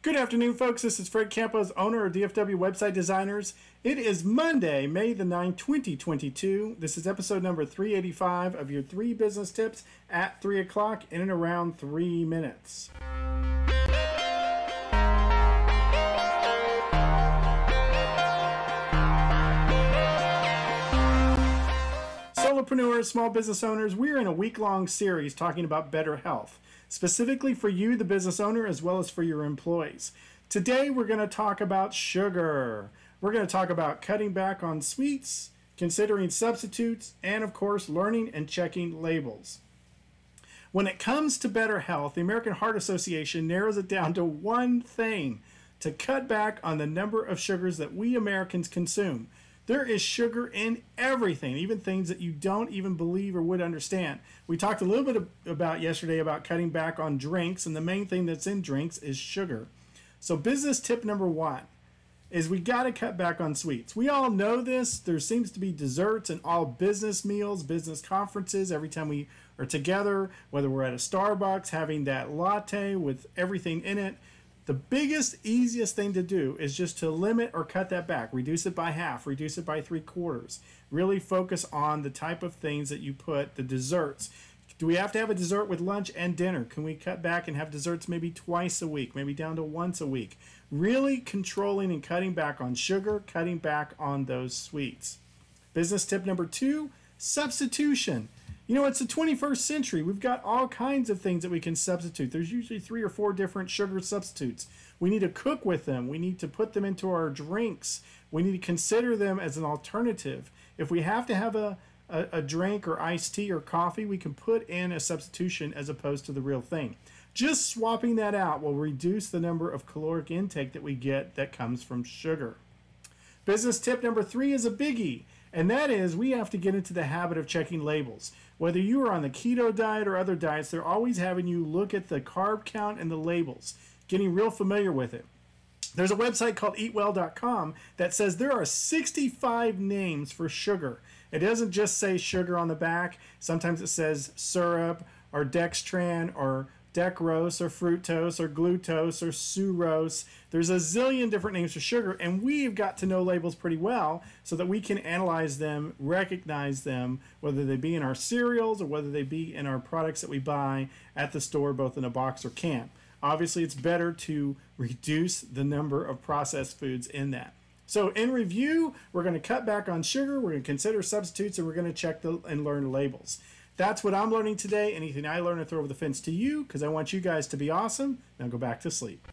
Good afternoon, folks. This is Fred Campos, owner of DFW Website Designers. It is Monday, May the 9th, 2022. This is episode number 385 of your 3 business tips at 3 o'clock in and around 3 minutes. Solopreneurs, small business owners, we're in a week-long series talking about better health, specifically for you, the business owner, as well as for your employees. Today, we're going to talk about sugar. We're going to talk about cutting back on sweets, considering substitutes, and of course, learning and checking labels. When it comes to better health, the American Heart Association narrows it down to one thing: to cut back on the number of sugars that we Americans consume. There is sugar in everything, even things that you don't even believe or would understand. We talked a little bit about yesterday about cutting back on drinks, and the main thing that's in drinks is sugar. So business tip number 1 is we got to cut back on sweets. We all know this. There seems to be desserts in all business meals, business conferences. Every time we are together, whether we're at a Starbucks having that latte with everything in it, the biggest, easiest thing to do is just to limit or cut that back. Reduce it by half, reduce it by 3/4. Really focus on the type of things that you put, the desserts. Do we have to have a dessert with lunch and dinner? Can we cut back and have desserts maybe twice a week, maybe down to once a week? Really controlling and cutting back on sugar, cutting back on those sweets. Business tip number 2, substitution. You know, it's the 21st century. We've got all kinds of things that we can substitute. There's usually 3 or 4 different sugar substitutes. We need to cook with them. We need to put them into our drinks. We need to consider them as an alternative. If we have to have a drink or iced tea or coffee, we can put in a substitution as opposed to the real thing. Just swapping that out will reduce the number of caloric intake that we get that comes from sugar. Business tip number 3 is a biggie, and that is we have to get into the habit of checking labels. Whether you are on the keto diet or other diets, they're always having you look at the carb count and the labels, getting real familiar with it. There's a website called eatwell.com that says there are 65 names for sugar. It doesn't just say sugar on the back. Sometimes it says syrup or dextran or dextrose or fructose or glucose or sucrose. There's a zillion different names for sugar, and we've got to know labels pretty well so that we can analyze them, recognize them, whether they be in our cereals or whether they be in our products that we buy at the store, both in a box or can. Obviously, it's better to reduce the number of processed foods in that. So in review, we're going to cut back on sugar, we're going to consider substitutes, and we're going to check and learn labels. That's what I'm learning today. Anything I learn, I throw over the fence to you because I want you guys to be awesome. Now go back to sleep.